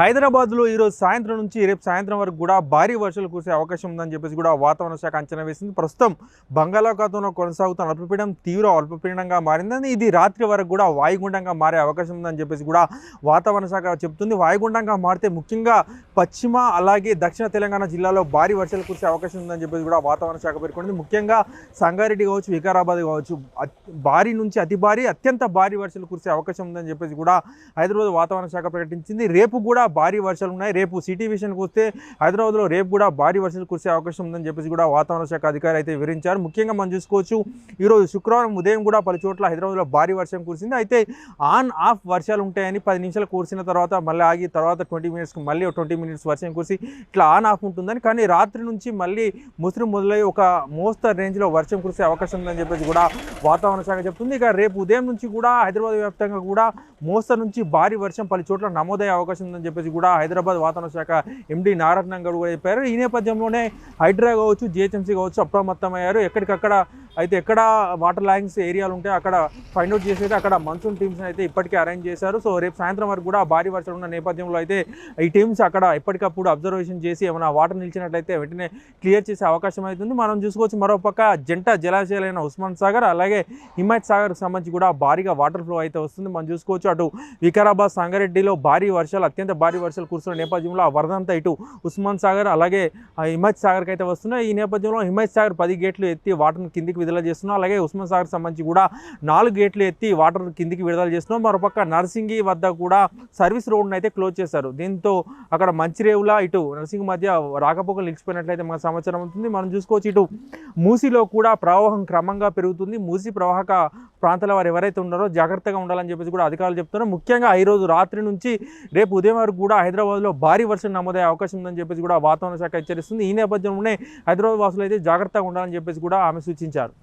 హైదరాబాద్లో ఈరోజు సాయంత్రం నుంచి రేపు సాయంత్రం వరకు కూడా భారీ వర్షాలు కురిసే అవకాశం ఉందని చెప్పేసి కూడా వాతావరణ శాఖ అంచనా వేసింది. ప్రస్తుతం బంగాళాఖాతంలో కొనసాగుతున్న అల్పపీడనం తీవ్ర అల్పపీడనంగా మారిందని, ఇది రాత్రి వరకు కూడా వాయుగుండంగా మారే అవకాశం ఉందని చెప్పేసి కూడా వాతావరణ శాఖ చెబుతుంది. వాయుగుండంగా మారితే ముఖ్యంగా పశ్చిమ అలాగే దక్షిణ తెలంగాణ జిల్లాలో భారీ వర్షాలు కురిసే అవకాశం ఉందని చెప్పేసి కూడా వాతావరణ శాఖ పేర్కొంది. ముఖ్యంగా సంగారెడ్డి కావచ్చు, వికారాబాద్ కావచ్చు, భారీ నుంచి అతి భారీ అత్యంత భారీ వర్షాలు కురిసే అవకాశం ఉందని చెప్పేసి కూడా హైదరాబాద్ వాతావరణ శాఖ ప్రకటించింది. రేపు కూడా భారీ వర్షాలు ఉన్నాయి. రేపు సిటీ విషయానికి వస్తే హైదరాబాద్లో రేపు కూడా భారీ వర్షాలు కురిసే అవకాశం ఉందని చెప్పేసి కూడా వాతావరణ శాఖ అధికారి అయితే వివరించారు. ముఖ్యంగా మనం చూసుకోవచ్చు, ఈరోజు శుక్రవారం ఉదయం కూడా పలు చోట్ల హైదరాబాద్లో భారీ వర్షం కురిసింది. అయితే ఆన్ ఆఫ్ వర్షాలు ఉంటాయని 10 నిమిషాలు కురిసిన తర్వాత మళ్ళీ ఆగి తర్వాత 20 మినిట్స్కి మళ్ళీ 20 మినిట్స్ వర్షం కురిసి ఇట్లా ఆన్ ఆఫ్ ఉంటుందని, కానీ రాత్రి నుంచి మళ్ళీ ముసురు మొదలై ఒక మోస్తరు రేంజ్లో వర్షం కురిసే అవకాశం ఉందని చెప్పేసి కూడా వాతావరణ శాఖ చెప్తుంది. ఇక రేపు ఉదయం నుంచి కూడా హైదరాబాద్ వ్యాప్తంగా కూడా మోస్తరు నుంచి భారీ వర్షం పలు చోట్ల నమోదయ్యే అవకాశం ఉందని చెప్పేసి కూడా హైదరాబాద్ వాతావరణ శాఖ ఎండి నారాయణ గౌడ్ కూడా చెప్పారు. ఈ నేపథ్యంలోనే హైడ్రా కావచ్చు, జిహెచ్ఎంసీ కావచ్చు అప్రమత్తమయ్యారు. ఎక్కడికక్కడ అయితే ఎక్కడ వాటర్ లాగింగ్స్ ఏరియాలు ఉంటే అక్కడ ఫైండ్ అవుట్ చేసి అయితే అక్కడ మన్సూన్ టీమ్స్ అయితే ఇప్పటికే అరేంజ్ చేశారు. సో రేపు సాయంత్రం వరకు కూడా భారీ వర్షాలు ఉన్న నేపథ్యంలో అయితే ఈ టీమ్స్ అక్కడ ఎప్పటికప్పుడు అబ్జర్వేషన్ చేసి ఏమైనా వాటర్ నిలిచినట్లయితే వెంటనే క్లియర్ చేసే అవకాశం అవుతుంది. మనం చూసుకోవచ్చు, మరోపక్క జంట జలాశయాలైన ఉస్మాన్ సాగర్ అలాగే హిమాయత్ సాగర్కి సంబంధించి కూడా భారీగా వాటర్ ఫ్లో అయితే వస్తుంది. మనం చూసుకోవచ్చు, అటు వికారాబాద్ సంగారెడ్డిలో భారీ వర్షాలు అత్యంత భారీ వర్షాలు కురుస్తున్న నేపథ్యంలో ఆ వరదంతా ఇటు ఉస్మాన్ సాగర్ అలాగే హిమాయత్ సాగర్కి అయితే వస్తున్నాయి. ఈ నేపథ్యంలో హిమాయత్ సాగర్ 10 గేట్లు ఎత్తి వాటర్ని కిందికి విడుదల చేస్తున్నాం. అలాగే ఉస్మాన్ సాగర్ సంబంధించి కూడా 4 గేట్లు ఎత్తి వాటర్ కిందికి విడుదల చేస్తున్నాం. మరోపక్క నర్సింగి వద్ద కూడా సర్వీస్ రోడ్ను అయితే క్లోజ్ చేశారు. దీంతో అక్కడ మంచిరేవుల ఇటు నర్సింగ్ మధ్య రాకపోకలు నిలిచిపోయినట్లయితే మనకు సమాచారం అవుతుంది. మనం చూసుకోవచ్చు, ఇటు మూసీలో కూడా ప్రవాహం క్రమంగా పెరుగుతుంది. మూసీ ప్రవాహక ప్రాంతాల వారు ఎవరైతే ఉన్నారో జాగ్రత్తగా ఉండాలని చెప్పేసి కూడా అధికారులు చెప్తున్నారు. ముఖ్యంగా ఈరోజు రాత్రి నుంచి రేపు ఉదయం వరకు కూడా హైదరాబాద్లో భారీ వర్షం నమోదయ్యే అవకాశం ఉందని చెప్పేసి కూడా వాతావరణ శాఖ హెచ్చరిస్తుంది. ఈ నేపథ్యంలోనే హైదరాబాద్ వాసులు అయితే జాగ్రత్తగా ఉండాలని చెప్పేసి కూడా ఆమె సూచించారు.